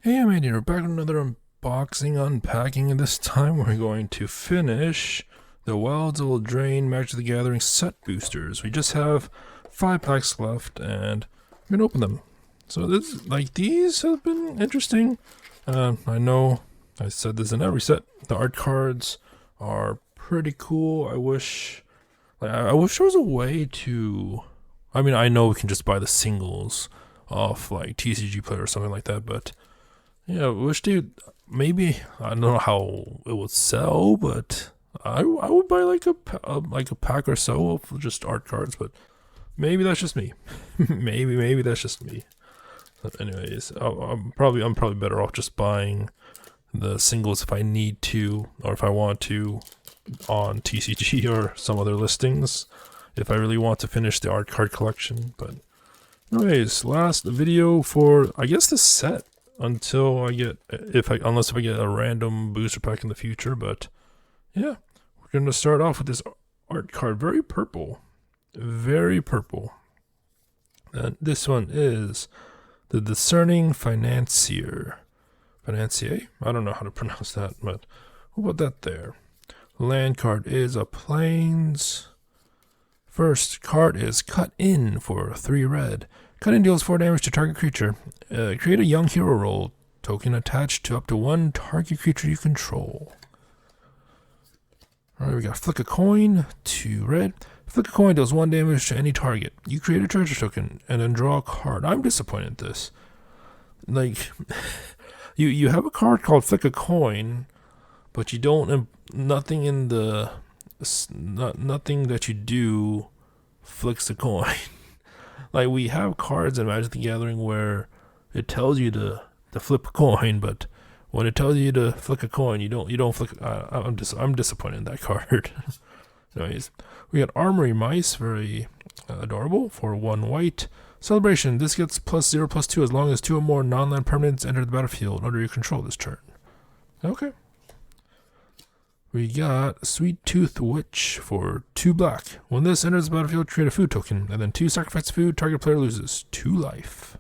Hey, I'm Andy. We're back with another unboxing, unpacking, and this time we're going to finish the Wilds of Eldraine Magic the Gathering set boosters. We just have 5 packs left, and I'm gonna open them. So these have been interesting. I know I said this in every set. The art cards are pretty cool. I wish there was a way to. I mean, I know we can just buy the singles off like TCG Player or something like that, but. Yeah, wish maybe I don't know how it would sell, but I would buy like a pack or so of just art cards, but maybe that's just me. maybe that's just me. But anyways, I'm probably better off just buying the singles if I need to, or if I want to, on TCG or some other listings, if I really want to finish the art card collection. But anyways, last video for I guess the set. Until I get, unless I get a random booster pack in the future, but yeah, we're gonna start off with this art card, very purple. And this one is the Discerning Financier. Financier? I don't know how to pronounce that, but we'll put that there. Land card is a Plains. First card is Cut In for 3 red. Cut In deals 4 damage to target creature. Create a young hero roll token attached to up to 1 target creature you control. Alright, we got Flick a Coin, 2 red. Flick a Coin deals 1 damage to any target. You create a treasure token and then draw a card. I'm disappointed at this. Like, you have a card called Flick a Coin, but you don't, nothing in the, nothing that you do flicks the coin. Like, we have cards in Magic the Gathering where it tells you to flip a coin, but when it tells you to flick a coin, you don't flick. I'm disappointed in that card. Anyways, we got Armory Mice, very adorable, for 1 white. Celebration. This gets +0/+2 as long as 2 or more non-land permanents enter the battlefield under your control this turn. Okay. We got Sweet Tooth Witch for 2 black. When this enters the battlefield, create a food token, and then 2 sacrifice food, target player loses 2 life.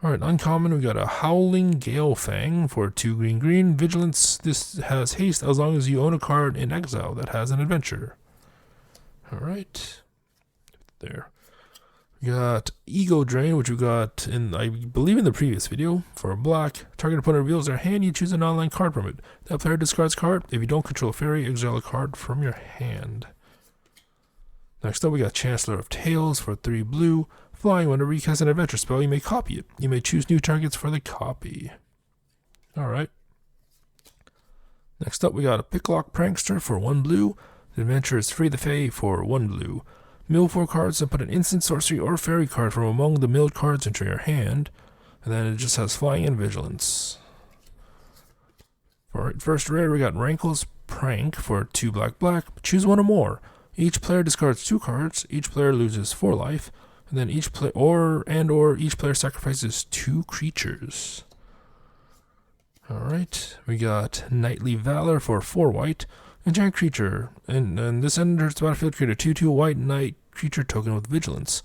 Alright, uncommon, we got a Howling Galefang for 2 green. Vigilance, this has haste as long as you own a card in exile that has an adventure. Alright. There. We got Ego Drain, which we got in, I believe, in the previous video. For a black, target opponent reveals their hand, you choose an online card from it. That player discards card. If you don't control a fairy, exile a card from your hand. Next up, we got Chancellor of Tales for 3 blue. Flying, whenever you cast an adventure spell, you may copy it. You may choose new targets for the copy. Alright. Next up, we got a Picklock Prankster for 1 blue. The adventure is Free the Fae for 1 blue. Mill 4 cards and put an instant, sorcery, or fairy card from among the milled cards into your hand. And then it just has Flying and Vigilance. For first rare, we got Rankle's Prank for 2 black. Choose 1 or more. Each player discards 2 cards. Each player loses 4 life. And then each player or each player sacrifices 2 creatures. Alright, we got Knightly Valor for 4 white. Enchant creature, and this enters the battlefield, create a 2/2 white knight creature token with vigilance.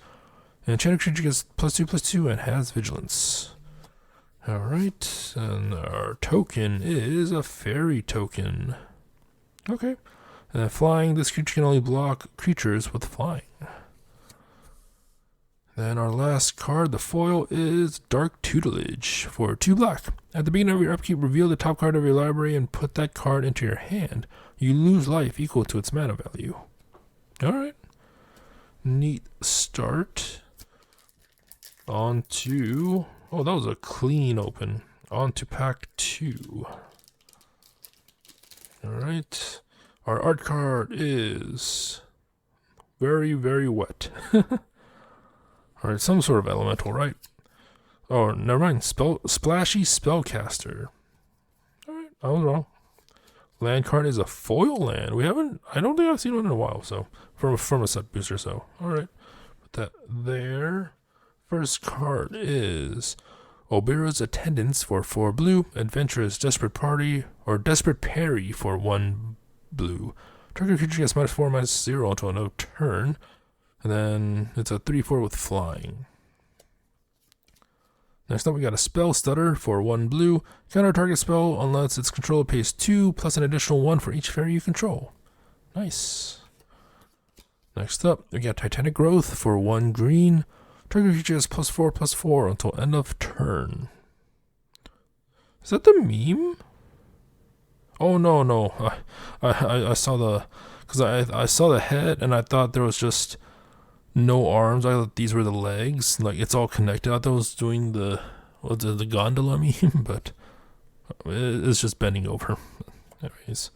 And enchanted creature gets +2/+2 and has vigilance. Alright, and our token is a fairy token. Okay. And then flying, this creature can only block creatures with flying. Then our last card, the foil, is Dark Tutelage for 2 black. At the beginning of your upkeep, reveal the top card of your library and put that card into your hand. You lose life equal to its mana value. Alright. Neat start. On to... Oh, that was a clean open. On to pack 2. Alright. Our art card is very, very wet. Alright, some sort of elemental, right? Oh, never mind. Splashy Spellcaster. Alright, I was wrong. Land card is a foil land. I don't think I've seen one in a while, so. From a set booster, so. Alright. Put that there. First card is Obera's Attendance for 4 blue. Adventurous Desperate Party, or Desperate Parry for 1 blue. Target creature gets -4/-0 until no turn. And then it's a 3/4 with flying. Next up, we got a Spell Stutter for 1 blue. Counter target spell unless its controller pays 2 plus an additional 1 for each fairy you control. Nice. Next up, we got Titanic Growth for 1 green. Target creature has +4/+4 until end of turn. Is that the meme? Oh no. I saw the, because I saw the head and I thought there was just no arms. I thought these were the legs. Like it's all connected. I thought it was doing the gondola meme, but it's just bending over. Anyways.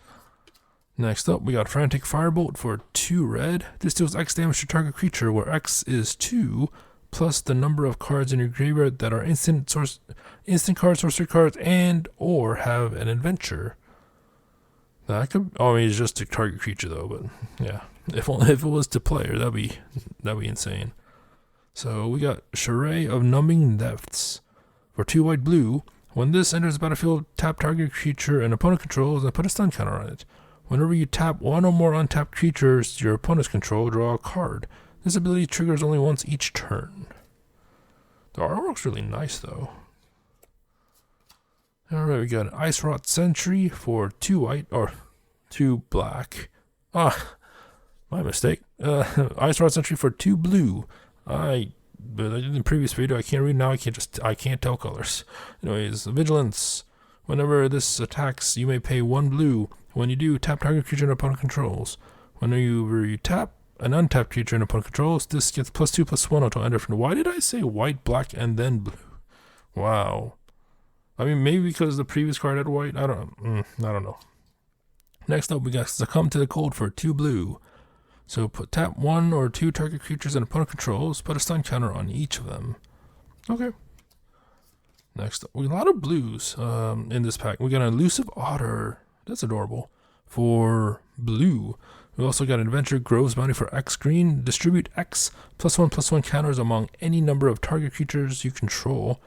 Next up, we got Frantic Firebolt for 2 red. This deals X damage to target creature, where X is 2, plus the number of cards in your graveyard that are instant cards, sorcery cards, and or have an adventure. That could, I mean, it's just to target creature though, but yeah, if it was to player, that'd be insane. So we got Charade of Numbing Depths for 2 white blue. When this enters the battlefield, tap target creature and opponent controls and put a stun counter on it. Whenever you tap 1 or more untapped creatures your opponents control, draw a card. This ability triggers only once each turn. The artwork's really nice though. Alright, we got an Ice Rot Sentry for 2 white, or 2 black. Ah, my mistake. Ice Rot Sentry for 2 blue. But I did in the previous video, I can't read now, I can't tell colors. Anyways, Vigilance. Whenever this attacks, you may pay 1 blue. When you do, tap target creature and opponent controls. Whenever you tap an untapped creature and opponent controls, this gets +2/+1 until end of turn. Why did I say white, black, and then blue? Wow. I mean, maybe because the previous card had white. I don't know. Next up, we got Succumb to the Cold for 2 blue. So tap 1 or 2 target creatures and opponent controls. Put a stun counter on each of them. Okay. Next up, we got a lot of blues in this pack. We got an Elusive Otter. That's adorable. For blue. We also got Adventure Grove's Bounty for X green. Distribute X +1/+1 counters among any number of target creatures you control.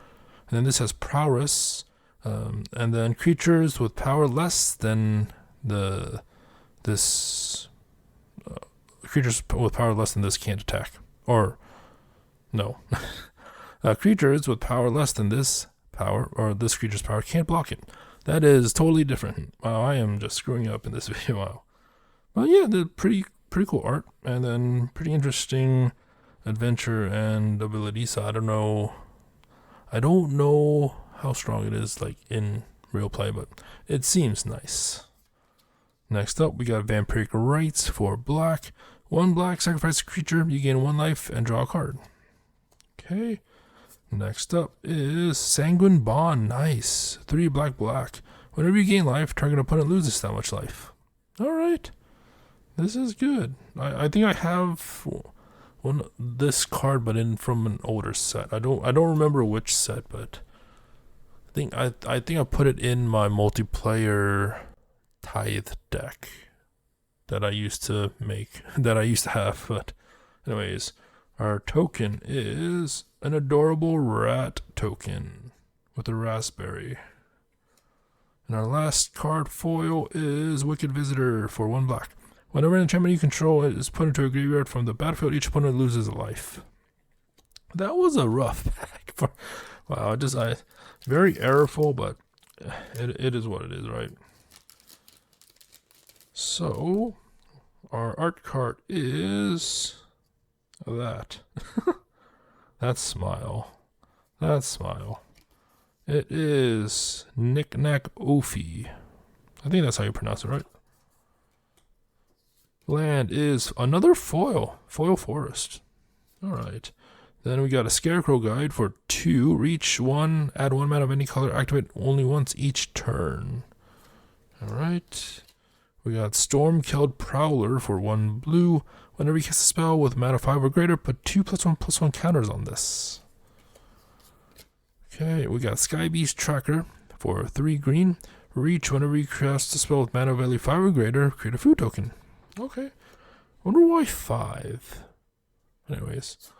And then this has Prowess. And then creatures with power less than creatures with power less than this can't attack. Or, no. Creatures with power less than this power, or this creature's power, can't block it. That is totally different. Wow, I am just screwing up in this video. Wow. Well, yeah, the pretty cool art, and then pretty interesting adventure and ability. So I don't know how strong it is like in real play, but it seems nice. Next up, we got Vampiric Rites for black. 1 black, sacrifice a creature, you gain 1 life and draw a card. Okay. Next up is Sanguine Bond. Nice. 3 black. Whenever you gain life, target opponent loses that much life. Alright. This is good. I think I have this card, but from an older set. I don't remember which set, but I think I put it in my multiplayer Tithe deck that I used to have. But anyways, our token is an adorable rat token with a raspberry. And our last card foil is Wicked Visitor for 1 black. Whenever an enchantment you control is put into a graveyard from the battlefield, each opponent loses a life. That was a rough pack. Wow, very errorful, but it is what it is, right? So, our art card is that. That smile. It is Knick Knack Ophi. I think that's how you pronounce it, right? Land is another foil forest. Alright. Then we got a Scarecrow Guide for 2. Reach 1, add 1 mana of any color, activate only once each turn. Alright. We got Stormkeld Prowler for 1 blue. Whenever you cast a spell with mana 5 or greater, put 2 +1/+1 counters on this. Okay, we got Sky Beast Tracker for 3 green. Reach whenever you cast a spell with mana value 5 or greater, create a food token. Okay. Wonder why 5. Anyways,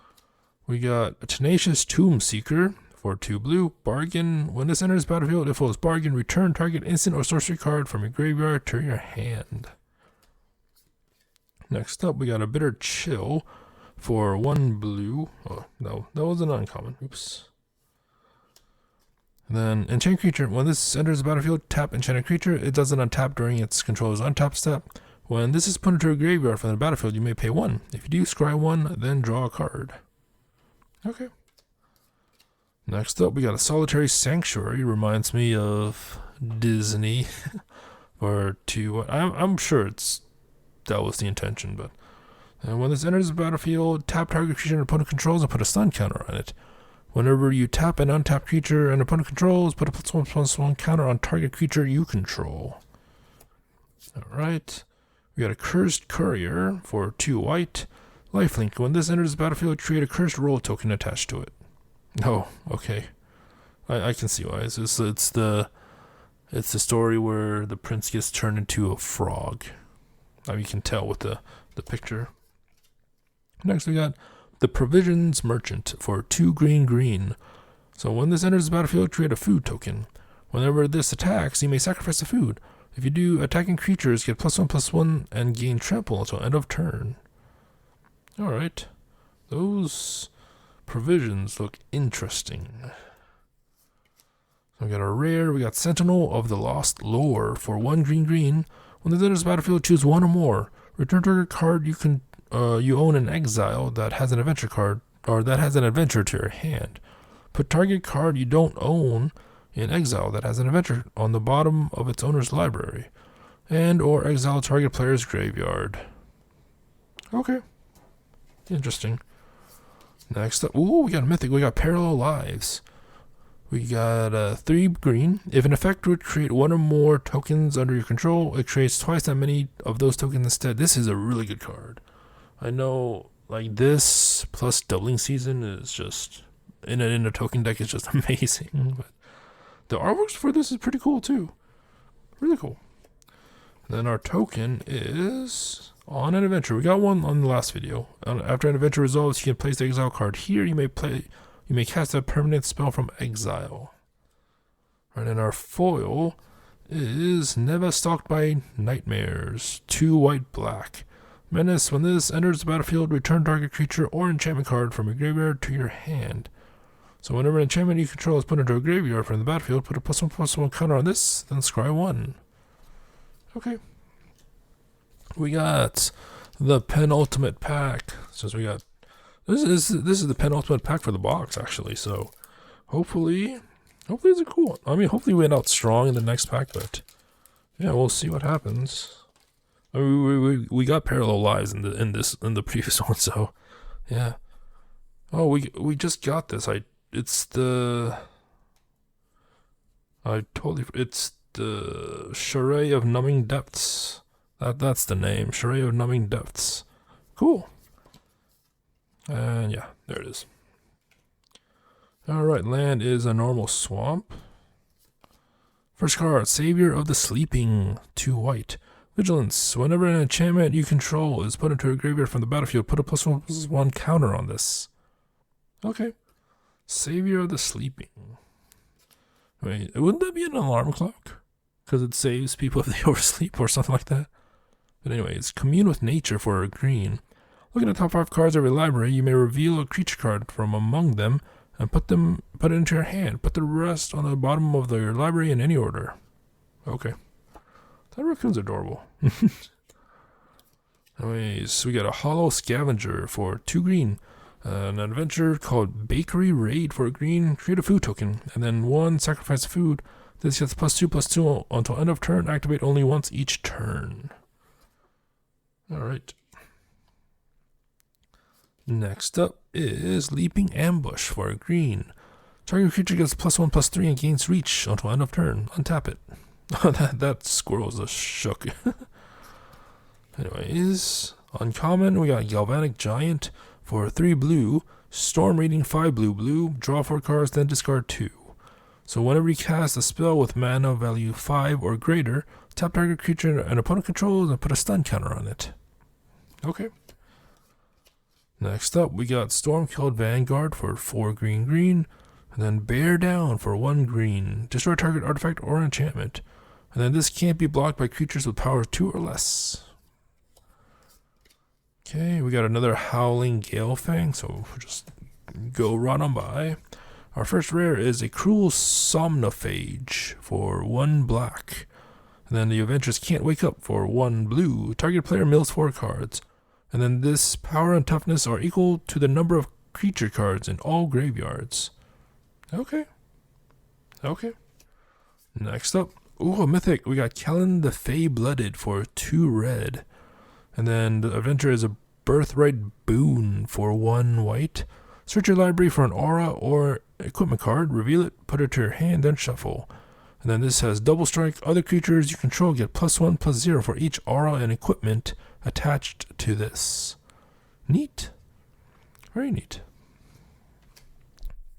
we got a Tenacious Tomb Seeker for 2 blue. Bargain. When this enters battlefield, if it was bargain, return target instant or sorcery card from your graveyard to your hand. Next up, we got a Bitter Chill for 1 blue. Oh, no, that was an uncommon. Oops. And then enchant creature. When this enters the battlefield, tap enchanted creature. It doesn't untap during its controller's untap step. When this is put into a graveyard from the battlefield, you may pay 1. If you do, scry 1, then draw a card. Okay. Next up, we got a Solitary Sanctuary. Reminds me of Disney. Or 2. I'm sure that was the intention, but. And when this enters the battlefield, tap target creature and opponent controls and put a stun counter on it. Whenever you tap an untapped creature and opponent controls, put a +1/+1 counter on target creature you control. Alright. We got a Cursed Courier for 2 white. Lifelink. When this enters the battlefield, create a cursed roll token attached to it. Oh, okay. I can see why. It's the story where the prince gets turned into a frog. I mean, you can tell with the picture. Next we got the Provisions Merchant for 2 green. So when this enters the battlefield, create a food token. Whenever this attacks, you may sacrifice the food. If you do, attacking creatures get +1/+1 and gain trample until end of turn. Alright. Those provisions look interesting. So we got a rare, we got Sentinel of the Lost Lore for 1 green. When this enters the battlefield, choose 1 or more. Return target card you own in exile that has an adventure card, or that has an adventure to your hand. Put target card you don't own in exile that has an adventure on the bottom of its owner's library, and or exile target player's graveyard. Okay. Interesting. Next up, ooh, we got a mythic. We got Parallel Lives. We got 3 green. If an effect would create 1 or more tokens under your control, it creates twice that many of those tokens instead. This is a really good card. I know, like, this plus Doubling Season is just, in a token deck, is just amazing. But the artworks for this is pretty cool, too. Really cool. And then our token is on an adventure. We got one on the last video. After an adventure resolves, you can place the exile card here. You may cast a permanent spell from exile. Right, and our foil is Never Stalked by Nightmares. 2 white/black. Menace. When this enters the battlefield, return target creature or enchantment card from your graveyard to your hand. So whenever an enchantment you control is put into a graveyard from the battlefield, put a +1/+1 counter on this, then scry 1. Okay. We got the penultimate pack. Since we got this is the penultimate pack for the box, actually. So hopefully it's a cool one. I mean, hopefully we went out strong in the next pack, but yeah, we'll see what happens. I mean, we got Parallel Lives in the previous one, so yeah. Oh, we just got this. It's the Charade of Numbing Depths. That's the name. Charade of Numbing Depths. Cool. And yeah, there it is. Alright, land is a normal swamp. First card, Savior of the Sleeping. 2 white. Vigilance. Whenever an enchantment you control is put into a graveyard from the battlefield, put a +1/+1 counter on this. Okay. Savior of the Sleeping. Wait, wouldn't that be an alarm clock? Because it saves people if they oversleep or something like that. But anyways, Commune with Nature for a green. Look at the top 5 cards of your library. You may reveal a creature card from among them and put it into your hand. Put the rest on the bottom of your library in any order. Okay. That raccoon's adorable. Anyways, we got a Hollow Scavenger for 2 green. An adventure called Bakery Raid for a green. Create a food token. And then 1, sacrifice food. This gets +2/+2 until end of turn. Activate only once each turn. Alright. Next up is Leaping Ambush for a green. Target creature gets +1/+3 and gains reach until end of turn. Untap it. that squirrel's a shook. Anyways, uncommon, we got Galvanic Giant for 3 blue. Storm Reading 5 blue. Draw 4 cards, then discard 2. So whenever you cast a spell with mana value 5 or greater, tap target creature and opponent controls and put a stun counter on it. Okay. Next up, we got Stormkilled Vanguard for 4 green. And then Bear Down for 1 green. Destroy target artifact or enchantment. And then this can't be blocked by creatures with power 2 or less. Okay, we got another Howling Gale Fang, so we'll just go right on by. Our first rare is a Cruel Somnophage for 1 black. And then the adventurers can't wake up for 1 blue. Target player mills 4 cards. And then this power and toughness are equal to the number of creature cards in all graveyards. Okay. Next up, ooh, a mythic. We got Kellen the Fey-Blooded for 2 red. And then the adventure is a Birthright Boon for 1 white. Search your library for an aura or equipment card, reveal it, put it to your hand, then shuffle. And then this has double strike. Other creatures you control get +1/+0 for each aura and equipment attached to this. Neat. Very neat.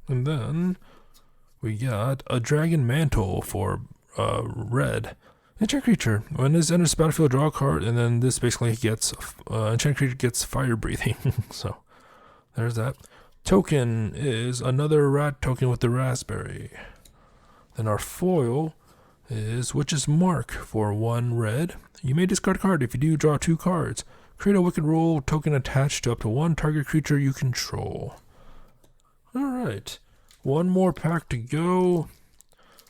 And then we got a Dragon Mantle for red. Enchant creature. When this enters the battlefield, draw a card, and then this basically gets enchant creature gets fire breathing. So there's that. Token is another rat token with the raspberry. Then our foil is Witch's Mark for 1 red. You may discard a card. If you do, draw 2 cards. Create a Wicked Roll token attached to up to 1 target creature you control. Alright. 1 more pack to go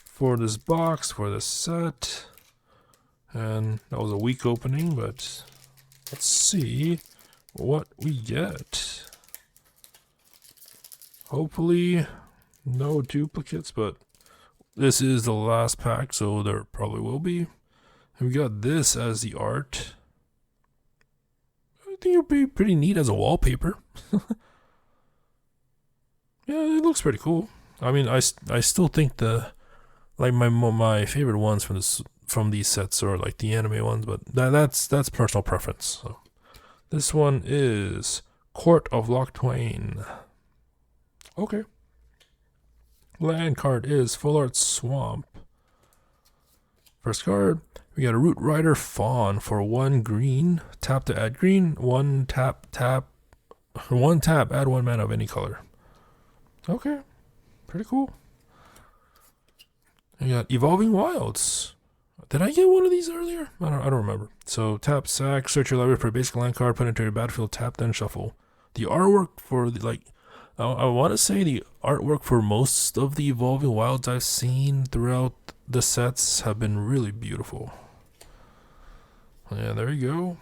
for this box, for this set. And that was a weak opening, but let's see what we get. Hopefully no duplicates, but this is the last pack, so there probably will be. And we got this as the art. I think it would be pretty neat as a wallpaper. Yeah, it looks pretty cool. I mean, I still think my favorite ones from these sets are like the anime ones, but that's personal preference. So this one is Court of Loch Twain. Okay. Land card is Full Art Swamp. First card, we got a Root Rider Fawn for 1 green. Tap to add green. 1 tap, add 1 mana of any color. Okay, pretty cool. We got Evolving Wilds. Did I get one of these earlier? I don't remember. So tap, sack, search your library for a basic land card, put it into your battlefield, tap, then shuffle. The artwork for I want to say the artwork for most of the Evolving Wilds I've seen throughout the sets have been really beautiful. Yeah, there you go.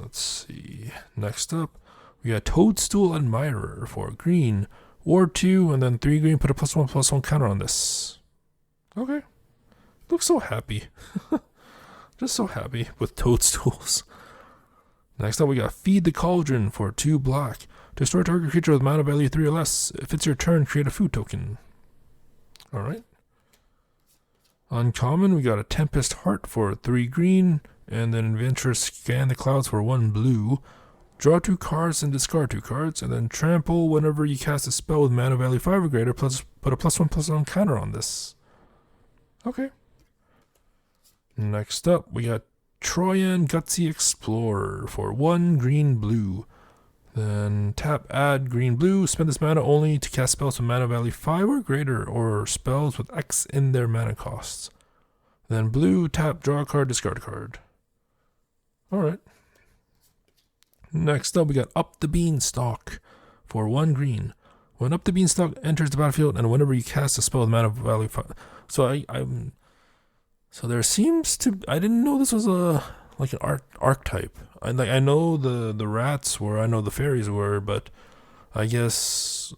Let's see. Next up, we got Toadstool Admirer for green. Ward 2, and then 3 green, put a +1/+1 counter on this. Okay. Looks so happy. Just so happy with toadstools. Next up, we got Feed the Cauldron for 2 black. Destroy target creature with mana value 3 or less. If it's your turn, create a food token. Alright. Uncommon, we got a Tempest Heart for 3 green. And then Adventurers Scan the Clouds for 1 blue. Draw 2 cards and discard 2 cards. And then Trample whenever you cast a spell with mana value 5 or greater. Plus put a +1/+1 counter on this. Okay. Next up, we got Troyan Gutsy Explorer for 1 green blue. Then tap, add green blue. Spend this mana only to cast spells with mana value 5 or greater, or spells with X in their mana costs. Then blue, tap, draw a card, discard a card. Alright. Next up, we got Up the Beanstalk for 1 green. When Up the Beanstalk enters the battlefield, and whenever you cast a spell with mana value 5. So there seems to, I didn't know this was like an archetype. I know the rats were, I know the fairies were, but I guess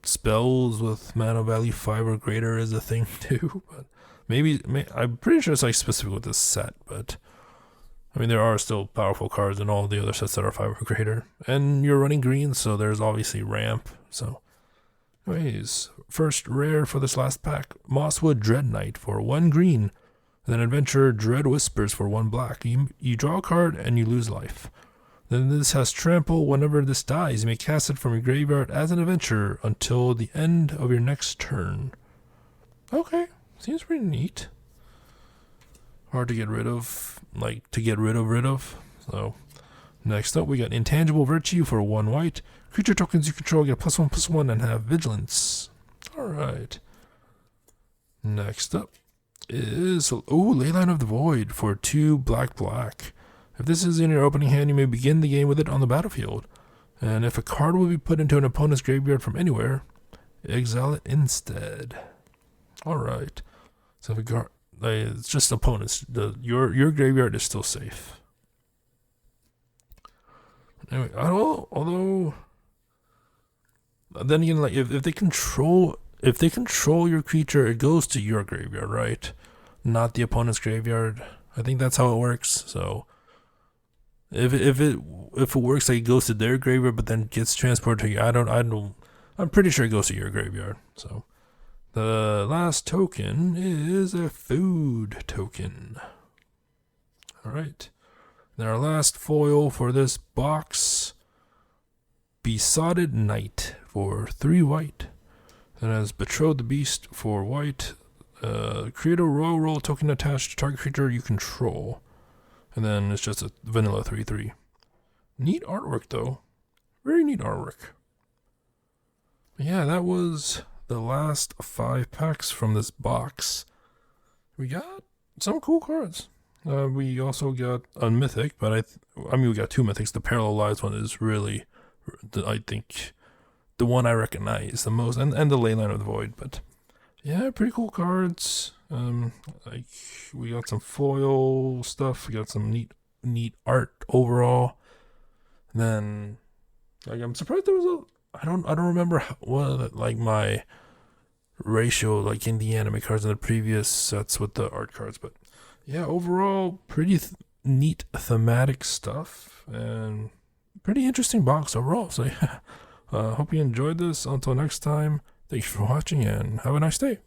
spells with mana value 5 or greater is a thing too. But maybe I'm pretty sure it's like specific with this set, but I mean there are still powerful cards in all the other sets that are 5 or greater. And you're running green, so there's obviously ramp. So anyways, first rare for this last pack, Mosswood Dread Knight for 1 green. And then Adventurer Dread Whispers for 1 black. You draw a card and you lose life. Then this has Trample. Whenever this dies, you may cast it from your graveyard as an adventurer until the end of your next turn. Okay, seems pretty neat. Hard to get rid of, rid of. So, next up we got Intangible Virtue for 1 white. Creature tokens you control get +1/+1 and have Vigilance. Alright. Next up is Leyline of the Void for 2 black. If this is in your opening hand, you may begin the game with it on the battlefield. And if a card will be put into an opponent's graveyard from anywhere, exile it instead. Alright. So we got it's just opponents. Your graveyard is still safe. Anyway, although then again, like if they control your creature, it goes to your graveyard, right? Not the opponent's graveyard. I think that's how it works. So if it works, like it goes to their graveyard, but then gets transported to you, I'm pretty sure it goes to your graveyard. So the last token is a food token. All right. Then our last foil for this box, Besotted Knight for 3 white. And as Betrothed the Beast for white, create a roll token attached to target creature you control. And then it's just a vanilla 3/3. Neat artwork though. Very neat artwork. Yeah, that was the last 5 packs from this box. We got some cool cards. We also got a mythic, but I mean we got 2 mythics. The Parallelized one is really, I think, the one I recognize the most, and the Leyline of the Void. But yeah, pretty cool cards. Like we got some foil stuff. We got some neat art overall. And then, like, I'm surprised there was I don't remember what like my ratio like in the anime cards in the previous sets with the art cards, but yeah, overall pretty neat thematic stuff and pretty interesting box overall. So yeah, hope you enjoyed this. Until next time, thanks for watching and have a nice day.